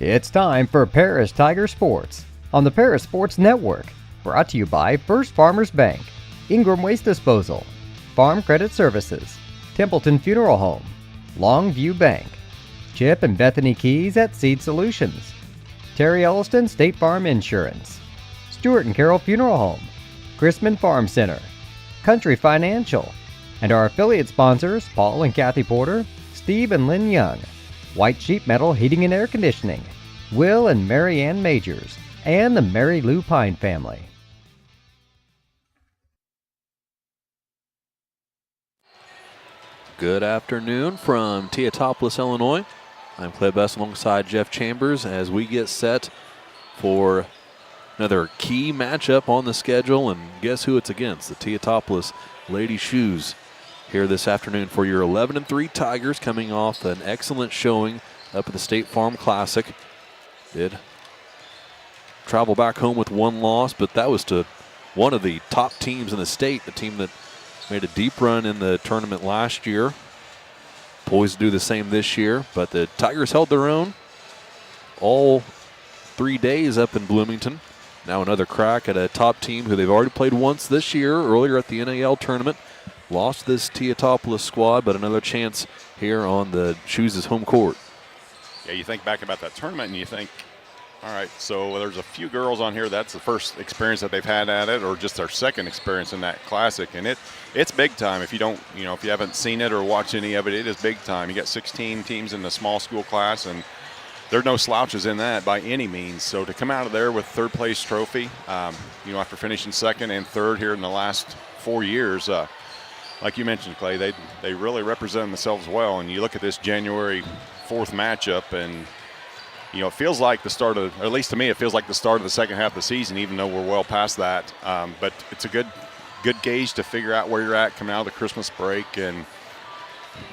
It's time for Paris Tiger Sports on the Paris Sports Network. Brought to you by First Farmers Bank, Ingram Waste Disposal, Farm Credit Services, Templeton Funeral Home, Longview Bank, Chip and Bethany Keys at Seed Solutions, Terry Elliston State Farm Insurance, Stuart and Carroll Funeral Home, Chrisman Farm Center, Country Financial, and our affiliate sponsors Paul and Kathy Porter, Steve and Lynn Young, White Sheep Metal Heating and Air Conditioning, Will and Mary Ann Majors, and the Mary Lou Pine family. Good afternoon from Teutopolis, Illinois. I'm Clay Best alongside Jeff Chambers as we get set for another key matchup on the schedule. And guess who it's against? The Teutopolis Lady Shoes here this afternoon for your 11-3 Tigers, coming off an excellent showing up at the State Farm Classic. Did travel back home with one loss, but that was to one of the top teams in the state, the team that made a deep run in the tournament last year. Poised to do the same this year, but the Tigers held their own all 3 days up in Bloomington. Now another crack at a top team who they've already played once this year, earlier at the NAL tournament. Lost this Teutopolis squad, but another chance here on the Shoes' home court. Yeah, you think back about that tournament and you think, all right, so there's a few girls on here, that's the first experience that they've had at it, or just their second experience in that classic. And it's big time. If you don't, if you haven't seen it or watched any of it, it is big time. You got 16 teams in the small school class, and there are no slouches in that by any means. So to come out of there with third place trophy, after finishing second and third here in the last 4 years, like you mentioned, Clay, they really represent themselves well. And you look at this January 4th matchup, and it feels like the start of, or at least to me, it feels like the start of the second half of the season, even though we're well past that. But it's a good gauge to figure out where you're at coming out of the Christmas break. And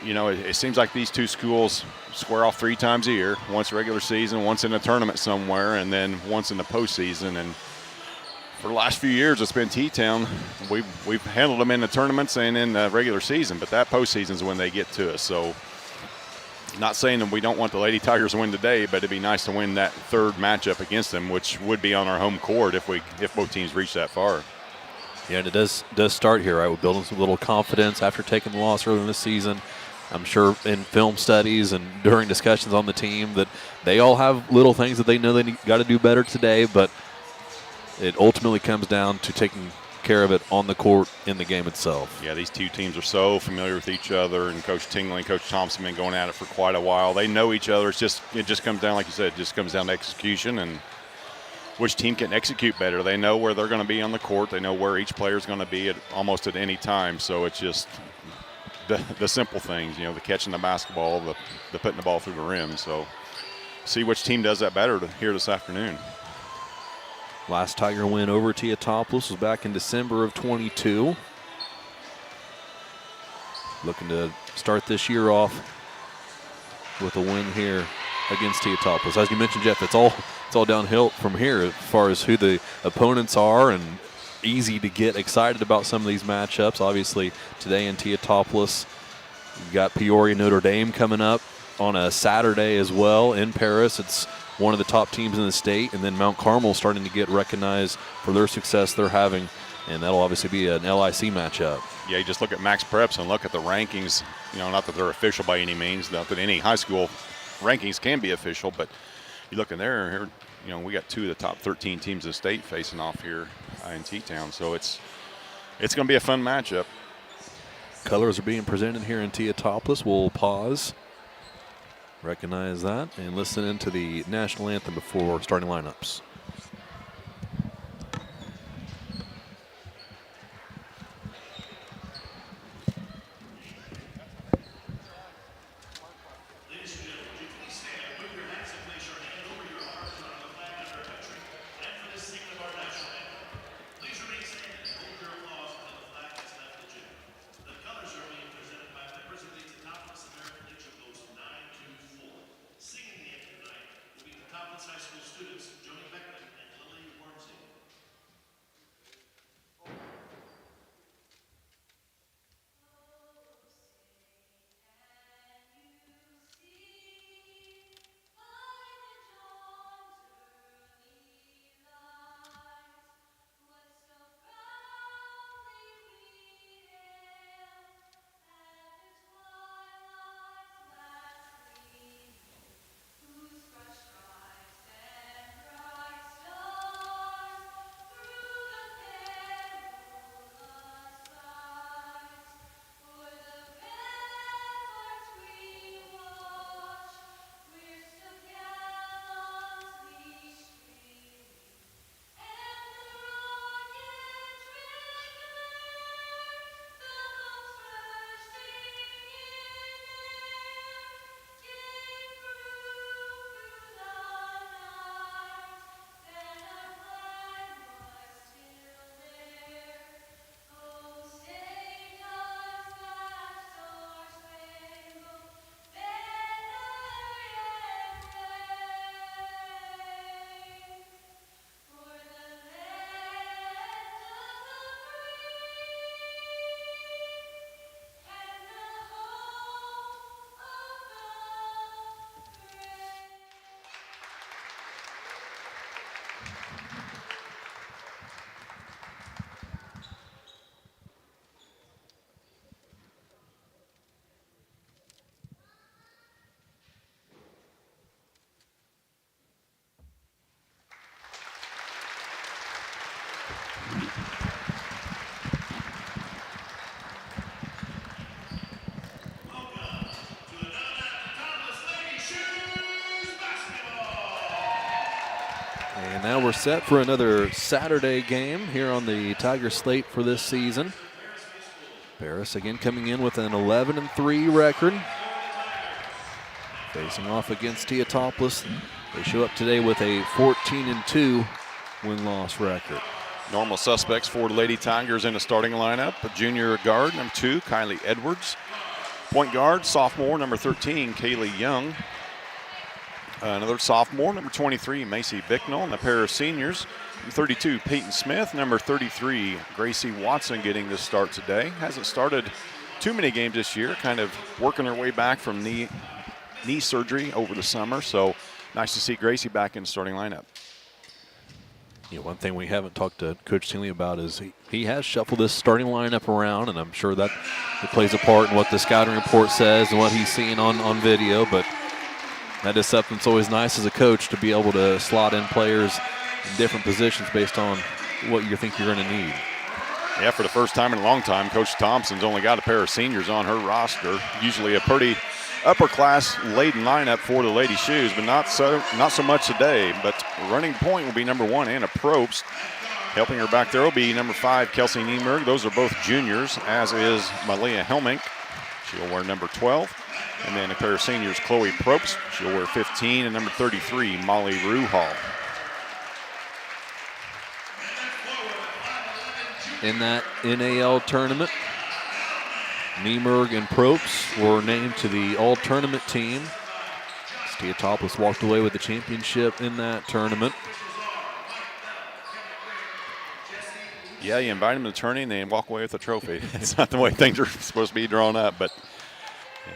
it seems like these two schools square off 3 times a year: once regular season, once in a tournament somewhere, and then once in the postseason. And for the last few years, it's been T-Town. We've handled them in the tournaments and in the regular season, but that postseason is when they get to us. So, not saying that we don't want the Lady Tigers to win today, but it'd be nice to win that third matchup against them, which would be on our home court if both teams reach that far. Yeah, and it does start here, right? We're building some little confidence after taking the loss early in the season. I'm sure in film studies and during discussions on the team that they all have little things that they know they got to do better today, but it ultimately comes down to taking care of it on the court in the game itself. Yeah, these two teams are so familiar with each other, and Coach Tingley and Coach Thompson have been going at it for quite a while. They know each other. It just comes down, like you said, it just comes down to execution and which team can execute better. They know where they're going to be on the court. They know where each player is going to be at almost at any time. So it's just the simple things, the catching the basketball, the putting the ball through the rim. So see which team does that better here this afternoon. Last Tiger win over Teutopolis was back in December of 22. Looking to start this year off with a win here against Teutopolis. As you mentioned, Jeff, it's all downhill from here as far as who the opponents are, and easy to get excited about some of these matchups. Obviously, today in Teutopolis, you've got Peoria Notre Dame coming up on a Saturday as well in Paris. It's one of the top teams in the state, and then Mount Carmel starting to get recognized for their success they're having, and that'll obviously be an LIC matchup. Yeah, you just look at Max Preps and look at the rankings, not that they're official by any means, not that any high school rankings can be official, but you look in there, we got 2 of the top 13 teams in the state facing off here in T-Town, so it's going to be a fun matchup. Colors are being presented here in Teutopolis. We'll pause, recognize that, and listen into the national anthem before starting lineups. High School students, Joni Beck now we're set for another Saturday game here on the Tiger slate for this season. Paris again coming in with an 11-3 record. Facing off against Teutopolis. They show up today with a 14-2 win-loss record. Normal suspects for the Lady Tigers in the starting lineup. A junior guard, number 2, Kylie Edwards. Point guard, sophomore, number 13, Kaylee Young. Another sophomore, number 23, Macy Bicknell. And a pair of seniors, number 32, Peyton Smith. Number 33, Gracie Watson getting this start today. Hasn't started too many games this year, kind of working her way back from knee surgery over the summer. So nice to see Gracie back in the starting lineup. You know, one thing we haven't talked to Coach Tingley about is he has shuffled this starting lineup around, and I'm sure that it plays a part in what the scouting report says and what he's seeing on video. But that is something that's always nice as a coach, to be able to slot in players in different positions based on what you think you're going to need. Yeah, for the first time in a long time, Coach Thompson's only got a pair of seniors on her roster. Usually a pretty upper-class laden lineup for the Lady Shoes, but not so much today. But running point will be number 1, Anna Probst. Helping her back there will be number 5, Kelsey Niemerg. Those are both juniors, as is Malia Helmink. She'll wear number 12. And then a pair of seniors, Chloe Probst. She'll wear 15. And number 33, Molly Ruhal. In that NAL tournament, Niemerg and Probst were named to the all-tournament team. Teutopolis walked away with the championship in that tournament. Yeah, you invite them to the tourney and then walk away with a trophy. It's not the way things are supposed to be drawn up, but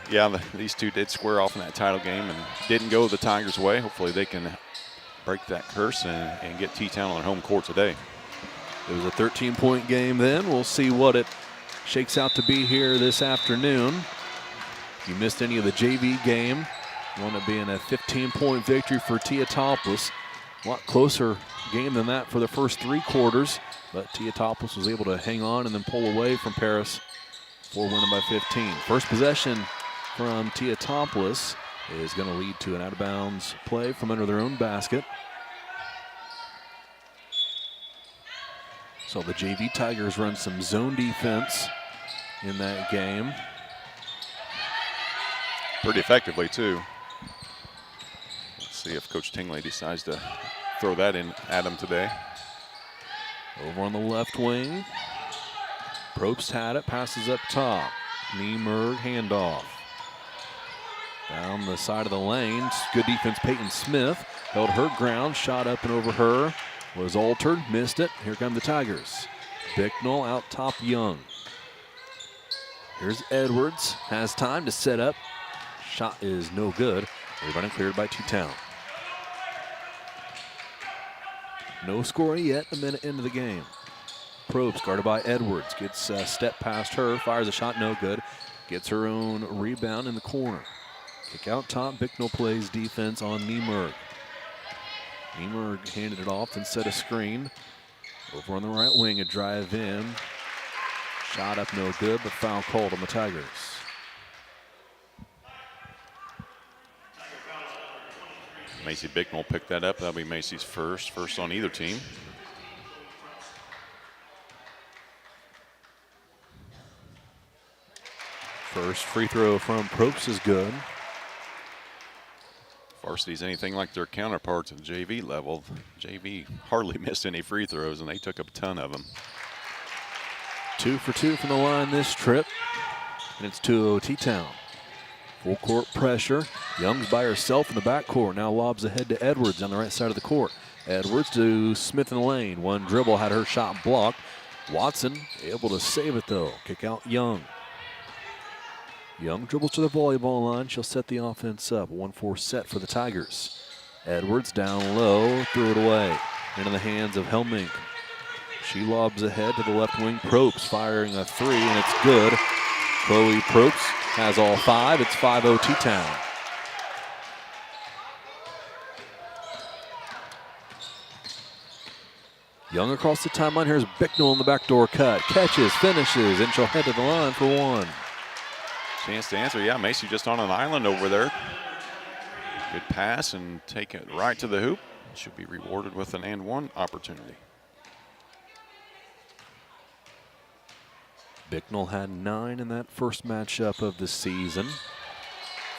yeah, these two did square off in that title game and didn't go the Tigers' way. Hopefully they can break that curse and get T-Town on their home court today. It was a 13-point game then. We'll see what it shakes out to be here this afternoon. If you missed any of the JV game, it wound up being a 15-point victory for Teutopolis. A lot closer game than that for the first 3 quarters, but Teutopolis was able to hang on and then pull away from Paris for winning by 15. First possession from Teutopolis is going to lead to an out-of-bounds play from under their own basket. So the JV Tigers run some zone defense in that game. Pretty effectively, too. Let's see if Coach Tingley decides to throw that in at him today. Over on the left wing, Probst had it, passes up top. Niemerg handoff. Down the side of the lane, good defense, Peyton Smith. Held her ground, shot up and over her. Was altered, missed it. Here come the Tigers. Bicknell out top Young. Here's Edwards, has time to set up. Shot is no good. Rebound cleared by T-Town. No score yet, a minute into the game. Probst guarded by Edwards, gets a step past her, fires a shot, no good. Gets her own rebound in the corner. Kick out top, Bicknell plays defense on Niemerg. Niemerg handed it off and set a screen. Over on the right wing, a drive in. Shot up no good, but foul called on the Tigers. Macy Bicknell picked that up. That'll be Macy's first on either team. First free throw from Probst is good. Varsity's anything like their counterparts at the JV level. JV hardly missed any free throws, and they took up a ton of them. 2 for 2 from the line this trip, and it's 2-0 T-Town. Full court pressure. Young's by herself in the backcourt. Now lobs ahead to Edwards on the right side of the court. Edwards to Smith in the lane. One dribble, had her shot blocked. Watson able to save it though. Kick out Young. Young dribbles to the volleyball line. She'll set the offense up. 1-4 set for the Tigers. Edwards down low, threw it away. Into the hands of Helmink. She lobs ahead to the left wing. Probst firing a 3, and it's good. Chloe Probst has all 5. It's 5-0 T-Town. Young across the timeline. Here's Bicknell in the backdoor cut. Catches, finishes, and she'll head to the line for 1. Chance to answer. Yeah, Macy just on an island over there. Good pass and take it right to the hoop. Should be rewarded with an and one opportunity. Bicknell had 9 in that first matchup of the season.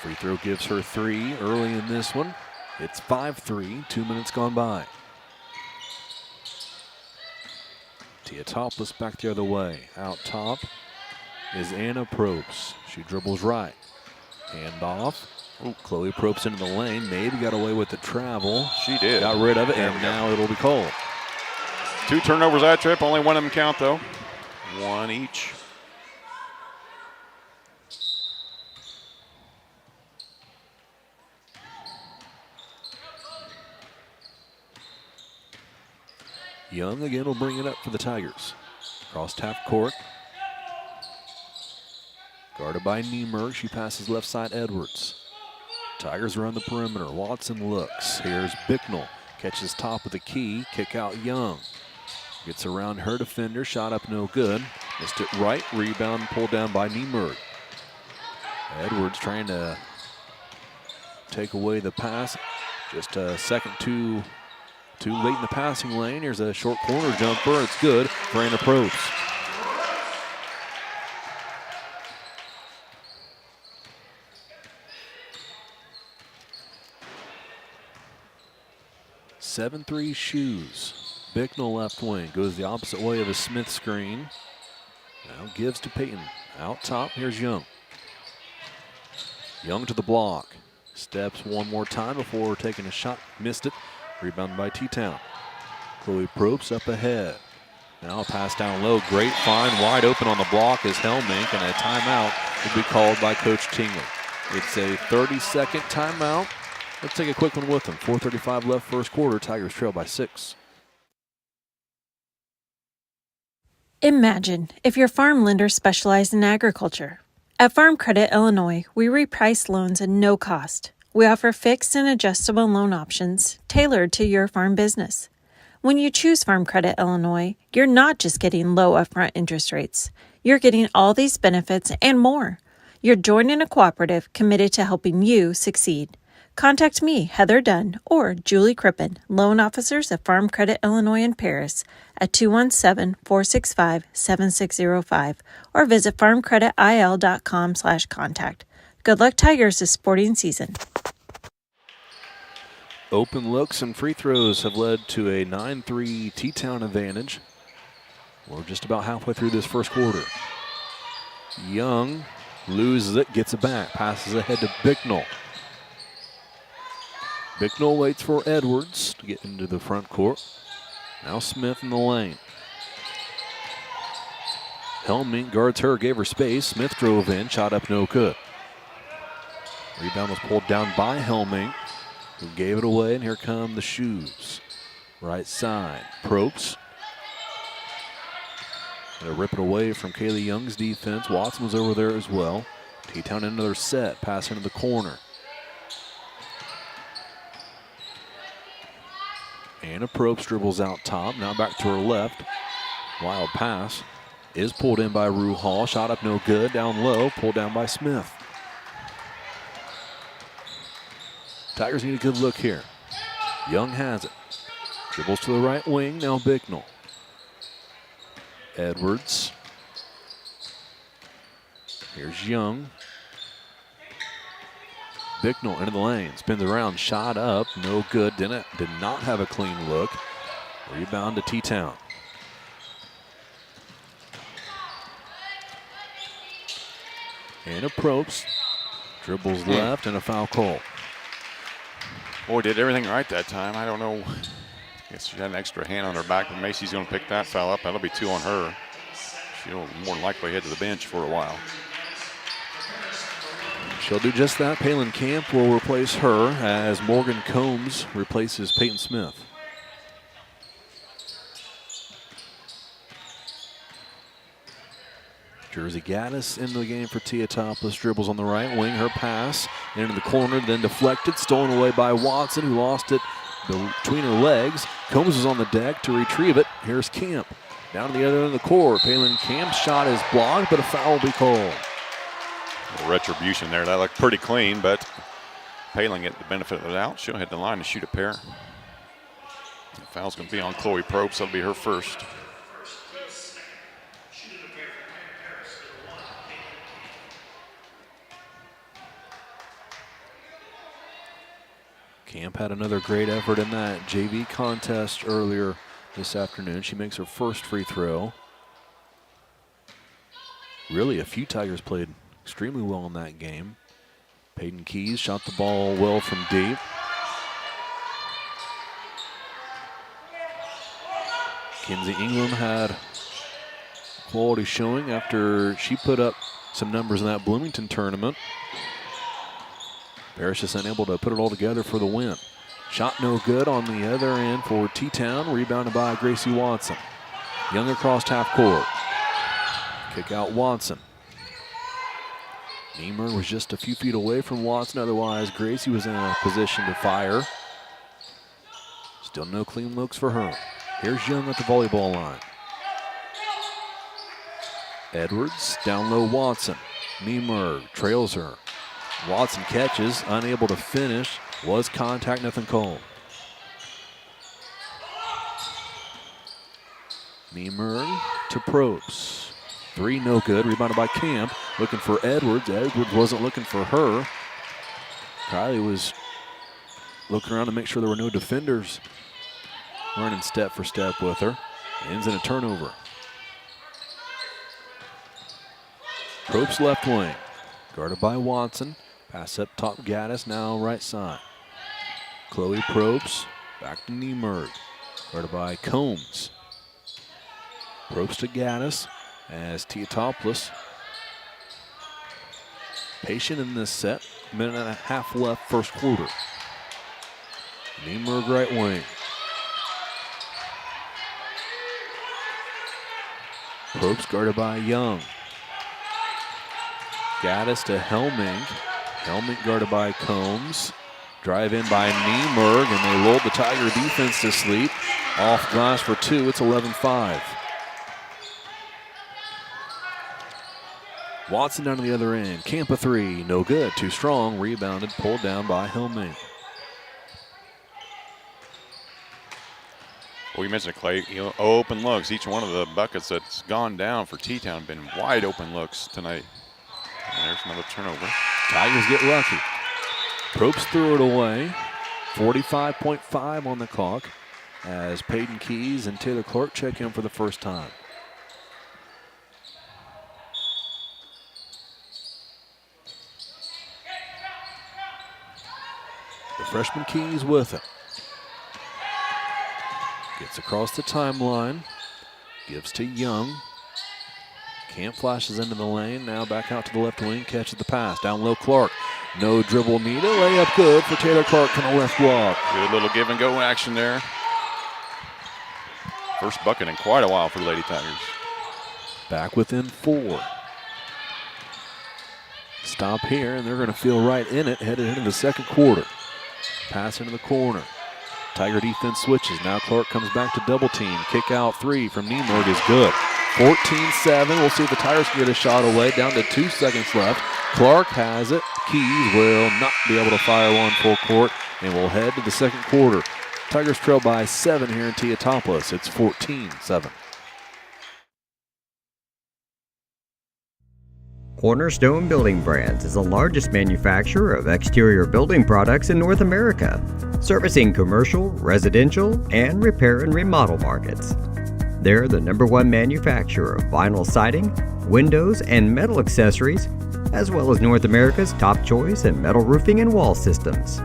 Free throw gives her 3 early in this one. It's 5-3, 2 minutes gone by. Teutopolis back the other way. Out top is Anna Probst. She dribbles right. Hand off. Ooh, Chloe Probst into the lane. Maybe got away with the travel. She did. Got rid of it, and now it'll be called. 2 turnovers that trip. Only one of them count, though. 1 each. Young again will bring it up for the Tigers. Crossed half court. Guarded by Niemer. She passes left side Edwards. Tigers around the perimeter. Watson looks. Here's Bicknell. Catches top of the key. Kick out Young. Gets around her defender. Shot up no good. Missed it right. Rebound pulled down by Niemer. Edwards trying to take away the pass. Just a second too late in the passing lane. Here's a short corner jumper. It's good for Anna Probst. (7-3) Shoes. Bicknell left wing. Goes the opposite way of a Smith screen. Now gives to Peyton. Out top, here's Young. Young to the block. Steps one more time before taking a shot. Missed it. Rebounded by T-Town. Chloe Probst up ahead. Now a pass down low. Great find. Wide open on the block is Helmink, and a timeout will be called by Coach Tingley. It's a 30-second timeout. Let's take a quick one with them. 4:35 left first quarter. Tigers trail by 6. Imagine if your farm lender specialized in agriculture. At Farm Credit Illinois, we reprice loans at no cost. We offer fixed and adjustable loan options tailored to your farm business. When you choose Farm Credit Illinois, you're not just getting low upfront interest rates. You're getting all these benefits and more. You're joining a cooperative committed to helping you succeed. Contact me, Heather Dunn, or Julie Crippen, loan officers at Farm Credit Illinois in Paris at 217-465-7605 or visit farmcreditil.com/contact. Good luck, Tigers, this sporting season. Open looks and free throws have led to a 9-3 T-Town advantage. We're just about halfway through this first quarter. Young loses it, gets it back, passes ahead to Bicknell. Bicknell waits for Edwards to get into the front court. Now Smith in the lane. Helmink guards her, gave her space. Smith drove in, shot up no good. Rebound was pulled down by Helmink, who gave it away, and here come the Shoes. Right side, Probst. Gonna rip it away from Kaylee Young's defense. Watson was over there as well. T-Town into their set, pass into the corner. Anna Probst dribbles out top, now back to her left. Wild pass is pulled in by Rue Hall. Shot up no good, down low, pulled down by Smith. Tigers need a good look here. Young has it. Dribbles to the right wing, now Bicknell. Edwards. Here's Young. Bicknell into the lane, spins around, shot up, no good. Did not have a clean look. Rebound to T-Town. Anna Probst dribbles left and a foul call. Boy, did everything right that time. I don't know. I guess she had an extra hand on her back, but Macy's going to pick that foul up. That'll be 2 on her. She'll more than likely head to the bench for a while. She'll do just that. Palin Camp will replace her as Morgan Combs replaces Peyton Smith. Jersey Gaddis in the game for Teutopolis. Dribbles on the right wing. Her pass into the corner, then deflected. Stolen away by Watson, who lost it between her legs. Combs was on the deck to retrieve it. Here's Camp. Down to the other end of the court. Palin Camp's shot is blocked, but a foul will be called. Retribution there. That looked pretty clean, but Palin get the benefit of the doubt. She'll hit the line to shoot a pair. Foul's going to be on Chloe Probst. That'll be her first. Camp had another great effort in that JV contest earlier this afternoon. She makes her first free throw. Really, a few Tigers played extremely well in that game. Peyton Keys shot the ball well from deep. Kinsey Ingram had quality showing after she put up some numbers in that Bloomington tournament. Paris just unable to put it all together for the win. Shot no good on the other end for T-Town, rebounded by Gracie Watson. Young across half court. Kick out Watson. Niemer was just a few feet away from Watson, otherwise Gracie was in a position to fire. Still no clean looks for her. Here's Young at the volleyball line. Edwards, down low Watson. Niemer trails her. Watson catches, unable to finish. Was contact, nothing called. Niemer to Probst. Three, no good. Rebounded by Camp. Looking for Edwards. Edwards wasn't looking for her. Kylie was looking around to make sure there were no defenders running step for step with her. Ends in a turnover. Probst left wing. Guarded by Watson. Pass up top Gaddis, now right side. Chloe Probst, back to Niemer. Guarded by Combs. Probst to Gaddis as Teutopolis. Patient in this set. Minute and a half left, first quarter. Niemer right wing. Probst guarded by Young. Gaddis to Helming. Helming guarded by Combs. Drive in by Niemer, and they lulled the Tiger defense to sleep. Off glass for two, it's 11-5. Watson down to the other end. Camp a three, no good, too strong. Rebounded, pulled down by Helming. Well, you mentioned, Clay, open looks. Each one of the buckets that's gone down for T-Town have been wide open looks tonight. And there's another turnover. Tigers get lucky. Probst threw it away. 45.5 on the clock as Peyton Keys and Taylor Clark check in for the first time. The freshman Keys with it. Gets across the timeline. Gives to Young. Camp flashes into the lane, now back out to the left wing, catches the pass. Down low Clark, no dribble needed, layup good for Taylor Clark on the left block. Good little give and go action there. First bucket in quite a while for the Lady Tigers. Back within four. Stop here, and they're going to feel right in it, headed into the second quarter. Pass into the corner. Tiger defense switches, now Clark comes back to double team. Kick out three from Niemer is good. 14-7. We'll see if the Tigers can get a shot away. Down to 2 seconds left. Clark has it. Keys will not be able to fire one full court, and we'll head to the second quarter. Tigers trail by 7 here in Teutopolis. It's 14-7. Cornerstone Building Brands is the largest manufacturer of exterior building products in North America, servicing commercial, residential, and repair and remodel markets. They're the #1 manufacturer of vinyl siding, windows, and metal accessories, as well as North America's top choice in metal roofing and wall systems.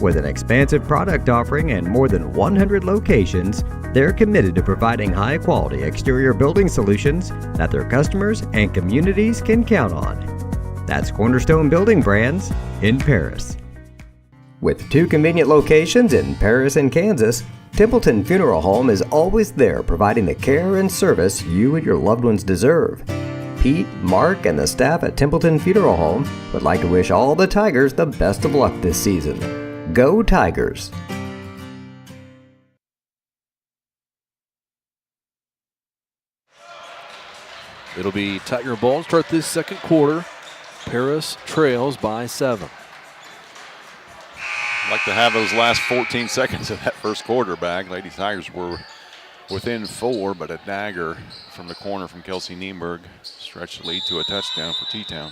With an expansive product offering and more than 100 locations, they're committed to providing high-quality exterior building solutions that their customers and communities can count on. That's Cornerstone Building Brands in Paris. With 2 convenient locations in Paris and Kansas, Templeton Funeral Home is always there providing the care and service you and your loved ones deserve. Pete, Mark, and the staff at Templeton Funeral Home would like to wish all the Tigers the best of luck this season. Go Tigers! It'll be Tiger ball to start this second quarter. Paris trails by 7. Like to have those last 14 seconds of that first quarter back. Lady Tigers were within 4, but a dagger from the corner from Kelsey Nienberg stretched the lead to a touchdown for T-Town.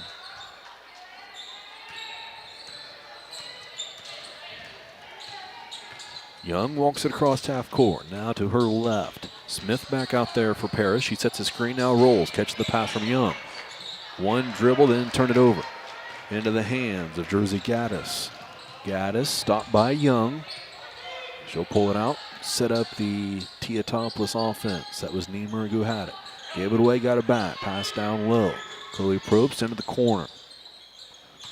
Young walks it across half court. Now to her left. Smith back out there for Paris. She sets a screen, now rolls. Catches the pass from Young. One dribble, then turn it over. Into the hands of Jersey Gaddis. Gaddis stopped by Young. She'll pull it out. Set up the Teutopolis offense. That was Niemerg who had it. Gave it away, got it back. Pass down low. Chloe Probst into the corner.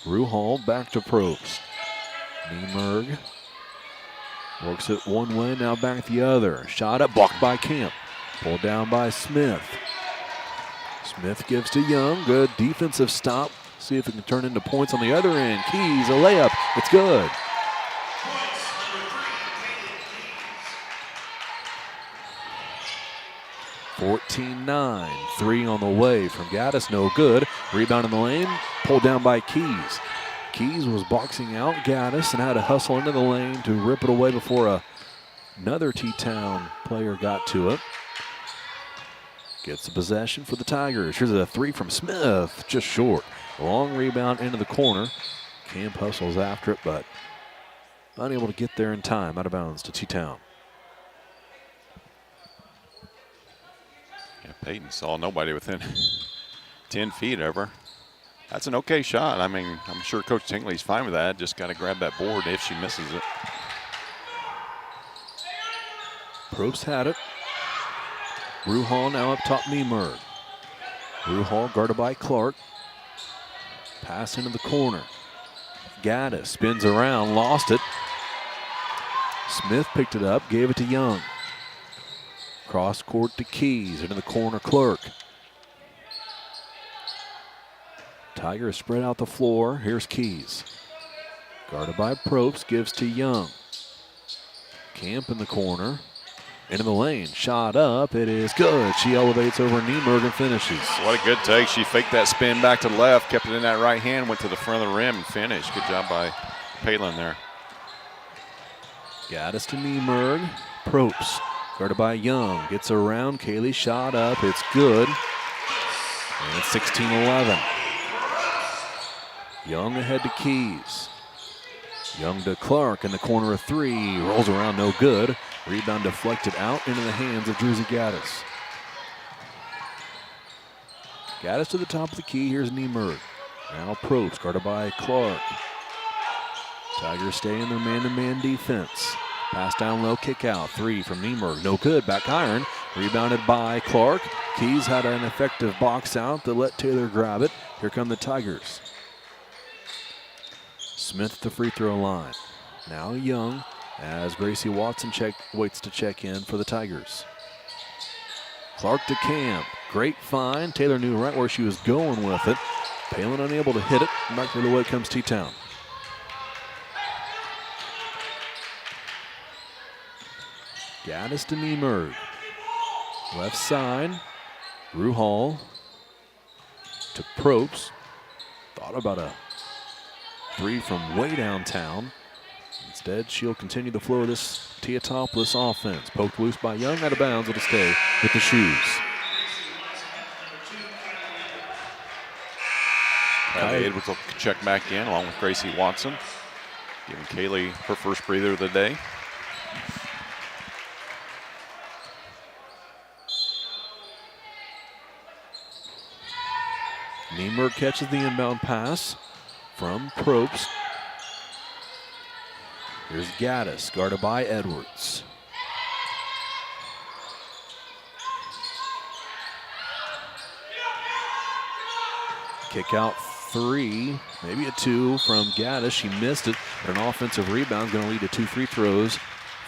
Rue Hall back to Probst. Niemerg works it one way, now back the other. Shot up, blocked by Camp. Pulled down by Smith. Smith gives to Young. Good defensive stop. See if it can turn into points on the other end. Keys, a layup. It's good. (14-9). 3 on the way from Gaddis. No good. Rebound in the lane. Pulled down by Keys. Keys was boxing out Gaddis and had to hustle into the lane to rip it away before another T-Town player got to it. Gets the possession for the Tigers. Here's a 3 from Smith, just short. Long rebound into the corner. Camp hustles after it, but unable to get there in time. Out of bounds to T-Town. Yeah, Peyton saw nobody within 10 feet of her. That's an okay shot. I mean, I'm sure Coach Tingley's fine with that. Just got to grab that board if she misses it. Probst had it. Rue Hall now up top, Niemerg. Rue Hall guarded by Clark. Pass into the corner. Gaddis spins around, lost it. Smith picked it up, gave it to Young. Cross court to Keys, into the corner, Clark. Tigers spread out the floor. Here's Keys. Guarded by Probst, gives to Young. Camp in the corner. Into the lane, shot up, it is good. She elevates over Niemerg and finishes. What a good take. She faked that spin back to the left, kept it in that right hand, went to the front of the rim and finished. Good job by Palin there. Gaddis to Niemerg. Probst, guarded by Young. Gets around, Kaylee shot up, it's good. And it's 16-11. Young ahead to Keys. Young to Clark in the corner of 3. Rolls around, no good. Rebound deflected out into the hands of Jersey Gaddis. Gaddis to the top of the key. Here's Niemerg. Now Probst, guarded by Clark. Tigers stay in their man-to-man defense. Pass down low, kick out. 3 from Niemerg. No good. Back iron. Rebounded by Clark. Keys had an effective box out to let Taylor grab it. Here come the Tigers. Smith at the free throw line. Now Young as Gracie Watson waits to check in for the Tigers. Clark to Camp. Great find. Taylor knew right where she was going with it. Palin unable to hit it. Back the other way comes T-Town. Gaddis to Niemerg. Left side. Rue Hall to Probst. Thought about a 3 from way downtown. Instead, she'll continue the flow of this Teutopolis offense. Poked loose by Young, out of bounds. It'll stay with the Shoes. Kylie Edwards will check back in along with Gracie Watson, giving Kaylee her first breather of the day. Niemerg catches the inbound pass from Probst. Here's Gaddis, guarded by Edwards. Kick out 3, maybe a 2 from Gaddis. She missed it, but an offensive rebound going to lead to 2 free throws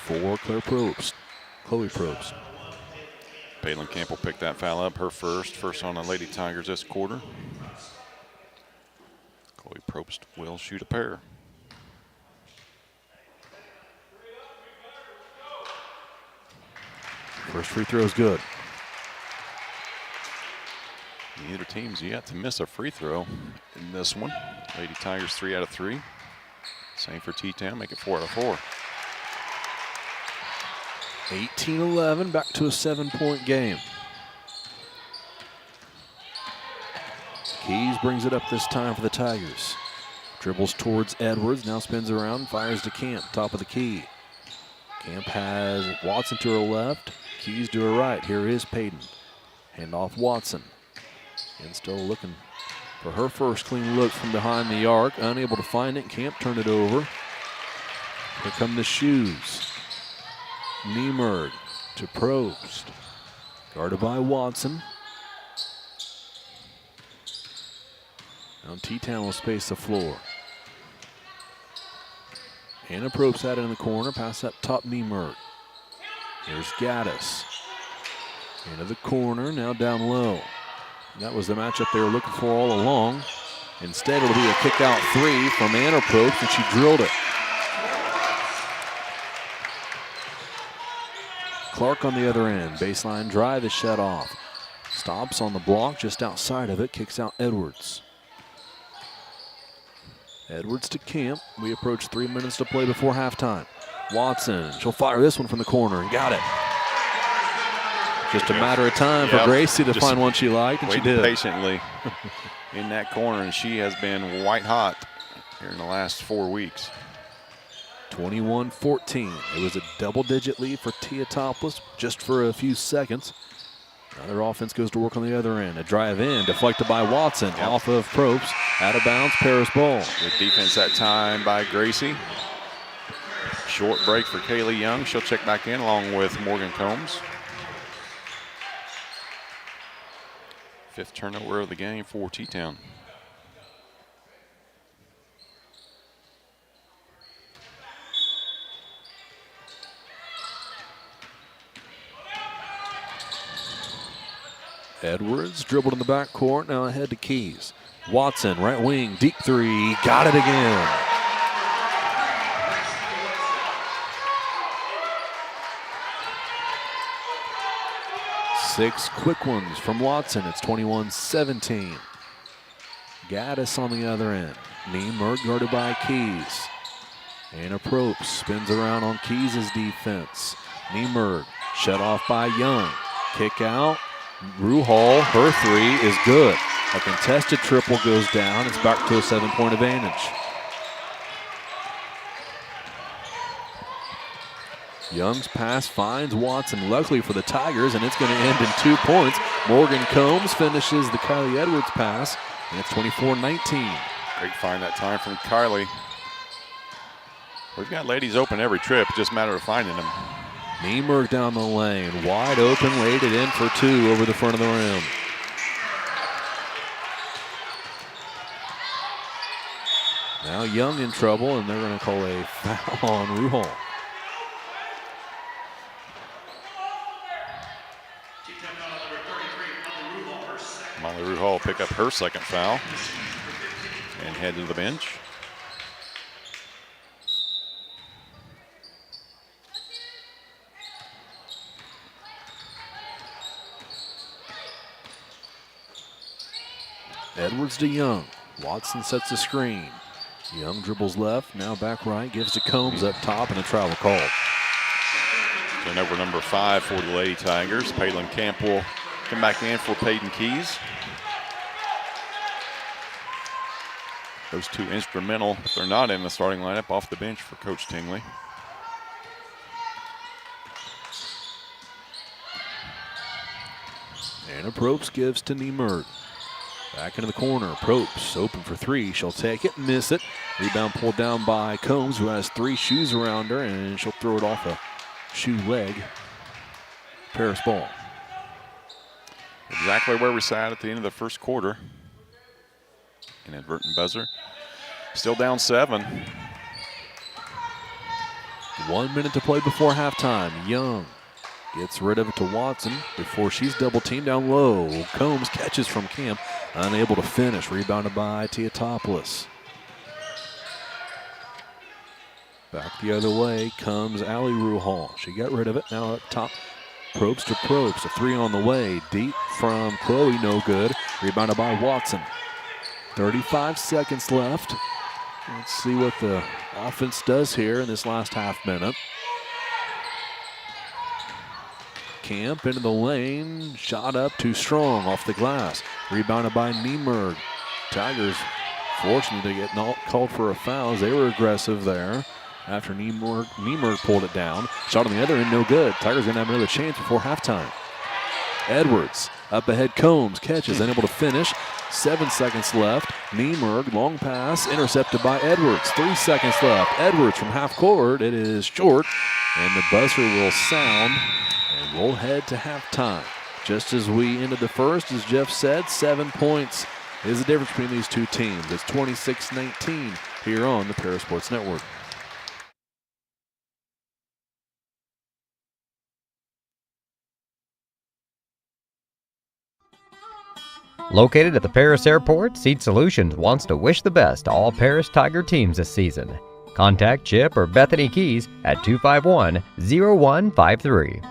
for Chloe Probst. Palin Campbell picked that foul up, her first on the Lady Tigers this quarter. Chloe Probst will shoot a pair. First free throw is good. Neither team's yet to miss a free throw in this one. Lady Tigers 3 out of 3. Same for T-Town, make it 4 out of 4. 18-11, back to a 7-point game. Keys brings it up this time for the Tigers. Dribbles towards Edwards, now spins around, fires to Camp, top of the key. Camp has Watson to her left, Keys to her right. Here is Payton. Hand off Watson. And still looking for her first clean look from behind the arc. Unable to find it. Camp turned it over. Here come the shoes. Niemerg to Probst. Guarded by Watson. Now T-Town will space the floor. Hannah Probst had it in the corner. Pass up top Niemerg. Here's Gaddis. Into the corner, now down low. That was the matchup they were looking for all along. Instead, it'll be a kick-out three from Anna Probst, and she drilled it. Clark on the other end. Baseline drive is shut off. Stops on the block just outside of it. Kicks out Edwards. Edwards to Camp. We approach 3 minutes to play before halftime. Watson, she'll fire this one from the corner and got it. Just a matter of time for Gracie to find one she liked, and she did. Patiently in that corner, and she has been white hot here in the last 4 weeks. 21-14. It was a double-digit lead for Teutopolis just for a few seconds. Now their offense goes to work on the other end. A drive in, deflected by Watson, off of Probst, out of bounds, Paris ball. Good defense that time by Gracie. Short break for Kaylee Young. She'll check back in along with Morgan Combs. 5th turnover of the game for T-Town. Edwards dribbled in the backcourt, now ahead to Keys. Watson, right wing, deep three, got it again. Six quick ones from Watson. It's 21-17. Gaddis on the other end. Niemerg guarded by Keys. Anna Probst spins around on Keys' defense. Niemerg shut off by Young. Kick out. Ruhal, her three is good. A contested triple goes down. It's back to a 7-point advantage. Young's pass finds Watson, luckily for the Tigers, and it's going to end in 2 points. Morgan Combs finishes the Kylie Edwards pass, and it's 24-19. Great find that time from Kylie. We've got ladies open every trip, just a matter of finding them. Niemerg down the lane, wide open, laid it in for 2 over the front of the rim. Now Young in trouble, and they're going to call a foul on Ruhal. Molly Ruhal pick up her 2nd foul and head to the bench. Edwards to Young. Watson sets the screen. Young dribbles left, now back right, gives to Combs up top, and a travel call. Turnover number 5 for the Lady Tigers. Palin Camp will come back in for Peyton Keys. Those two instrumental, if they're not in the starting lineup, off the bench for Coach Tingley. Anna Probst gives to Niemerg. Back into the corner. Probst open for 3. She'll take it, miss it. Rebound pulled down by Combs, who has 3 shoes around her, and she'll throw it off a shoe leg. Paris ball. Exactly where we sat at the end of the first quarter. Inadvertent buzzer. Still down 7. 1 minute to play before halftime. Young gets rid of it to Watson before she's double teamed down low. Combs catches from Camp, unable to finish. Rebounded by Teutopolis. Back the other way comes Allie Ruhal. She got rid of it. Now up top, Probst to Probst. A 3 on the way. Deep from Chloe, no good. Rebounded by Watson. 35 seconds left. Let's see what the offense does here in this last half minute. Camp into the lane, shot up too strong off the glass. Rebounded by Niemerg. Tigers fortunate to get called for a foul as they were aggressive there after Niemerg pulled it down. Shot on the other end, no good. Tigers going to have another chance before halftime. Edwards up ahead, Combs catches, unable to finish. 7 seconds left. Niemerg, long pass, intercepted by Edwards. 3 seconds left. Edwards from half court. It is short, and the buzzer will sound, and we'll head to halftime. Just as we ended the first, as Jeff said, 7 points is the difference between these two teams. It's 26-19 here on the Paris Sports Network. Located at the Paris Airport, Seat Solutions wants to wish the best to all Paris Tiger teams this season. Contact Chip or Bethany Keys at 251-0153.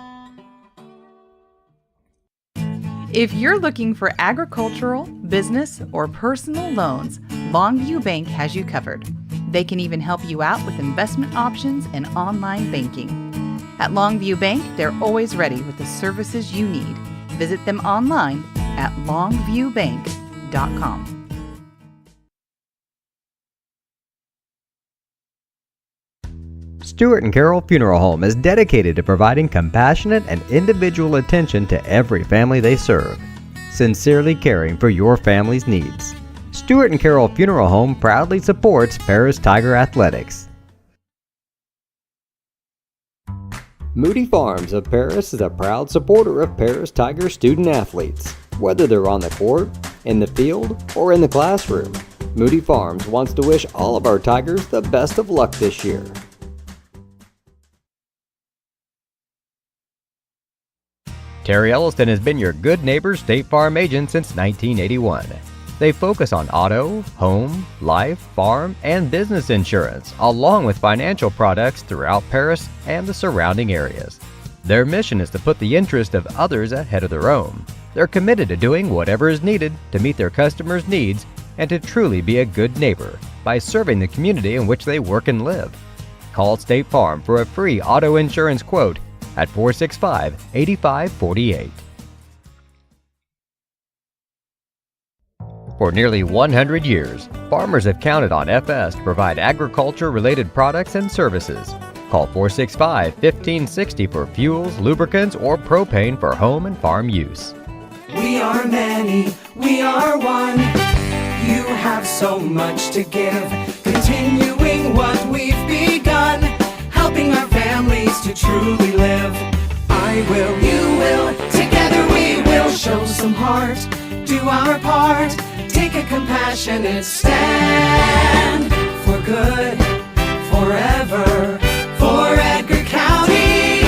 If you're looking for agricultural, business, or personal loans, Longview Bank has you covered. They can even help you out with investment options and online banking. At Longview Bank, they're always ready with the services you need. Visit them online at longviewbank.com. Stewart & Carroll Funeral Home is dedicated to providing compassionate and individual attention to every family they serve, sincerely caring for your family's needs. Stewart & Carroll Funeral Home proudly supports Paris Tiger Athletics. Moody Farms of Paris is a proud supporter of Paris Tiger student athletes. Whether they're on the court, in the field, or in the classroom, Moody Farms wants to wish all of our Tigers the best of luck this year. Terry Elliston has been your good neighbor State Farm agent since 1981. They focus on auto, home, life, farm, and business insurance, along with financial products throughout Paris and the surrounding areas. Their mission is to put the interest of others ahead of their own. They're committed to doing whatever is needed to meet their customers' needs and to truly be a good neighbor by serving the community in which they work and live. Call State Farm for a free auto insurance quote at 465-8548. For nearly 100 years, farmers have counted on FS to provide agriculture-related products and services. Call 465-1560 for fuels, lubricants, or propane for home and farm use. We are many, we are one. You have so much to give, continuing what we've begun, helping our families to truly live. I will, you will, together we will show some heart, do our part, take a compassionate stand for good, forever, for Edgar County,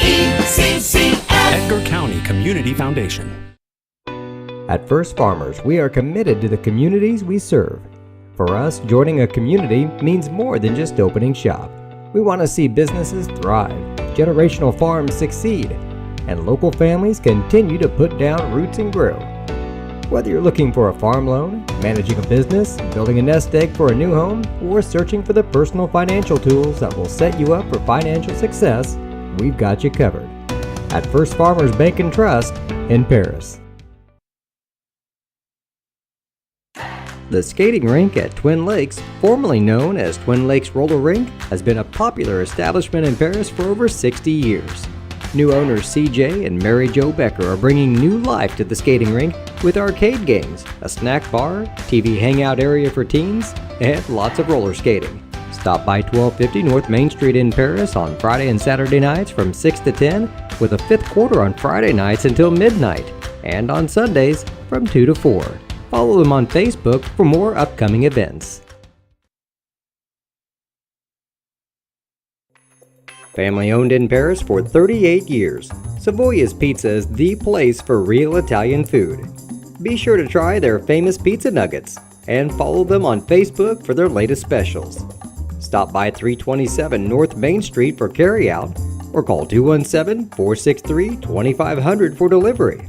ECCF. Edgar County Community Foundation. At First Farmers, we are committed to the communities we serve. For us, joining a community means more than just opening shop. We want to see businesses thrive, generational farms succeed, and local families continue to put down roots and grow. Whether you're looking for a farm loan, managing a business, building a nest egg for a new home, or searching for the personal financial tools that will set you up for financial success, we've got you covered. At First Farmers Bank and Trust in Paris. The skating rink at Twin Lakes, formerly known as Twin Lakes Roller Rink, has been a popular establishment in Paris for over 60 years. New owners CJ and Mary Jo Becker are bringing new life to the skating rink with arcade games, a snack bar, TV hangout area for teens, and lots of roller skating. Stop by 1250 North Main Street in Paris on Friday and Saturday nights from 6 to 10, with a fifth quarter on Friday nights until midnight, and on Sundays from 2 to 4. Follow them on Facebook for more upcoming events. Family owned in Paris for 38 years, Savoya's Pizza is the place for real Italian food. Be sure to try their famous pizza nuggets and follow them on Facebook for their latest specials. Stop by 327 North Main Street for carryout or call 217-463-2500 for delivery.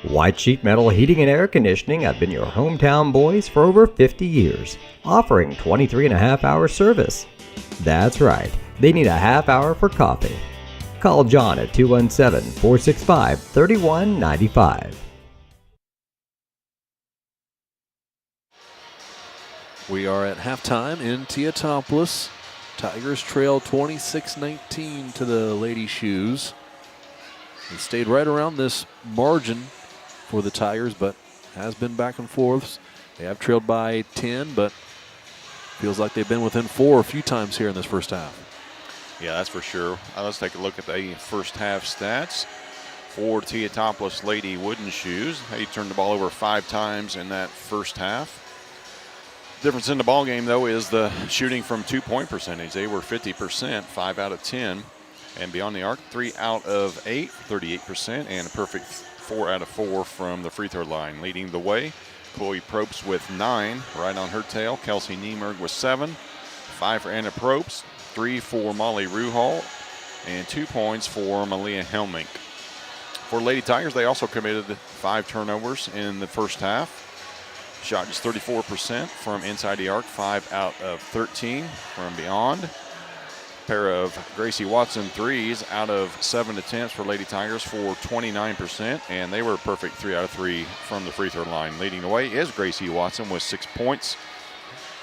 White Sheet Metal Heating and Air Conditioning have been your hometown boys for over 50 years, offering 23.5-hour service. That's right, they need a half hour for coffee. Call John at 217-465-3195. We are at halftime in Teutopolis. Tigers trail 26-19 to the Lady Shoes. They stayed right around this margin for the Tigers, but has been back and forth. They have trailed by 10, but feels like they've been within 4 a few times here in this first half. Yeah, that's for sure. Let's take a look at the first half stats for Teutopolis Lady Wooden Shoes. They turned the ball over 5 times in that first half. Difference in the ball game, though, is the shooting from 2-point percentage. They were 50%, 5 out of 10. And beyond the arc, 3 out of 8, 38%, and a perfect 4 out of 4 from the free throw line. Leading the way, Chloe Probst with 9, right on her tail. Kelsey Niemerg with 7, 5 for Anna Probst, 3 for Molly Ruhal, and 2 points for Malia Helmink. For Lady Tigers, they also committed 5 turnovers in the first half. Shot just 34% from inside the arc, 5 out of 13 from beyond. Pair of Gracie Watson threes out of 7 attempts for Lady Tigers for 29%, and they were a perfect 3 out of 3 from the free throw line. Leading the way is Gracie Watson with 6 points.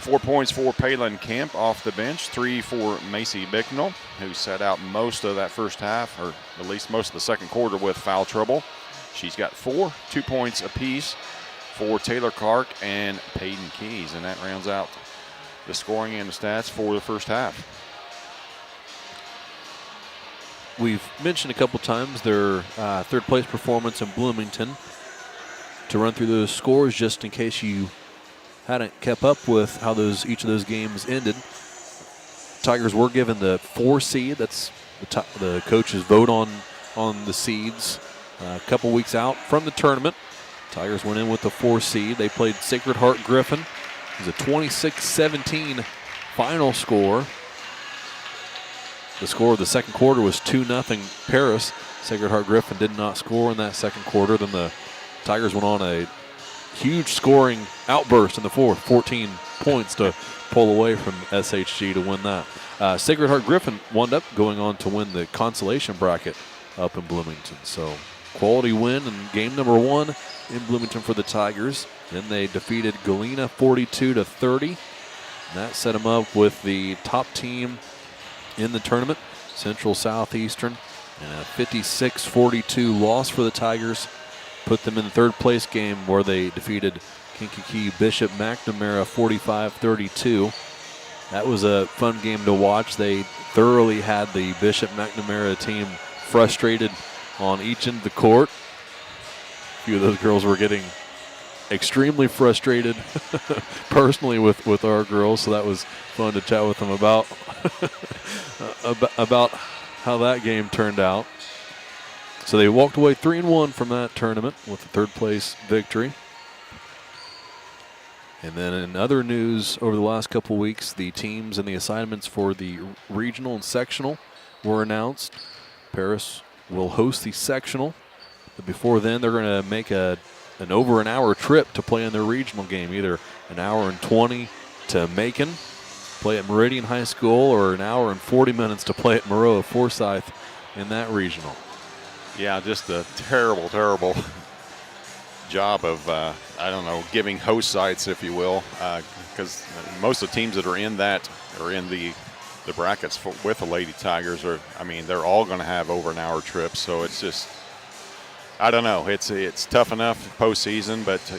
4 points for Palin Kemp off the bench, 3 for Macy Bicknell, who sat out most of that first half, or at least most of the second quarter with foul trouble. She's got 4, 2 points apiece for Taylor Clark and Peyton Keys, and that rounds out the scoring and the stats for the first half. We've mentioned a couple times their third place performance in Bloomington. To run through those scores just in case you hadn't kept up with how each of those games ended. Tigers were given the 4 seed. That's the coaches vote on the seeds a couple weeks out from the tournament. Tigers went in with the 4 seed. They played Sacred Heart Griffin. It was a 26-17 final score. The score of the second quarter was 2-0 Paris. Sacred Heart Griffin did not score in that second quarter. Then the Tigers went on a huge scoring outburst in the fourth, 14 points to pull away from SHG to win that. Sacred Heart Griffin wound up going on to win the consolation bracket up in Bloomington. So quality win in game number 1 in Bloomington for the Tigers. Then they defeated Galena 42-30. And that set them up with the top team in the tournament, Central Southeastern, and a 56-42 loss for the Tigers put them in the third place game where they defeated Kankakee Bishop McNamara 45-32. That was a fun game to watch. They thoroughly had the Bishop McNamara team frustrated on each end of the court. A few of those girls were getting extremely frustrated personally with our girls, so that was fun to chat with them about about how that game turned out. So they walked away 3-1 from that tournament with a third place victory. And then in other news over the last couple weeks, the teams and the assignments for the regional and sectional were announced. Paris will host the sectional, but before then they're going to make an over an hour trip to play in their regional game, either an hour and 20 to Macon, play at Meridian High School, or an hour and 40 minutes to play at Maroa Forsyth in that regional. Yeah, just a terrible, terrible job of, giving host sites, if you will, because most of the teams that are in that are in the brackets with the Lady Tigers they're all going to have over an hour trips. So it's just, I don't know. It's tough enough postseason, but to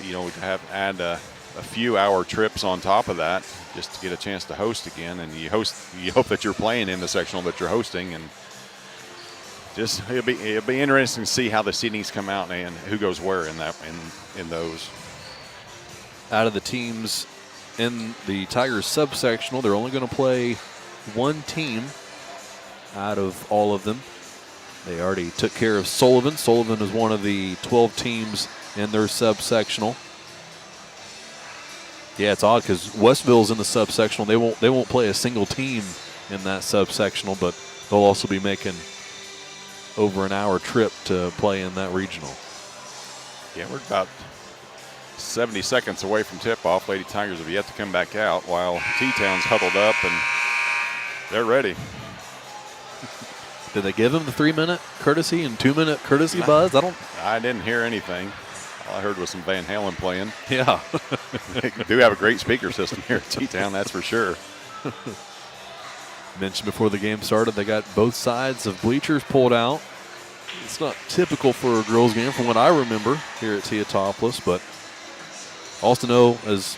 add a few hour trips on top of that just to get a chance to host again, and you hope that you're playing in the sectional that you're hosting, and just it'll be interesting to see how the seedings come out and who goes where in those. Out of the teams in the Tigers subsectional, they're only going to play one team out of all of them. They already took care of Sullivan. Sullivan is one of the 12 teams in their subsectional. Yeah, it's odd because Westville's in the subsectional. They won't play a single team in that subsectional, but they'll also be making over an hour trip to play in that regional. Yeah, we're about 70 seconds away from tip-off. Lady Tigers have yet to come back out while T-Town's huddled up and they're ready. Did they give him the 3-minute courtesy and 2-minute courtesy buzz? I didn't hear anything. All I heard was some Van Halen playing. Yeah. They do have a great speaker system here at T-Town, that's for sure. Mentioned before the game started, they got both sides of bleachers pulled out. It's not typical for a girls' game from what I remember here at Teutopolis, but also know, as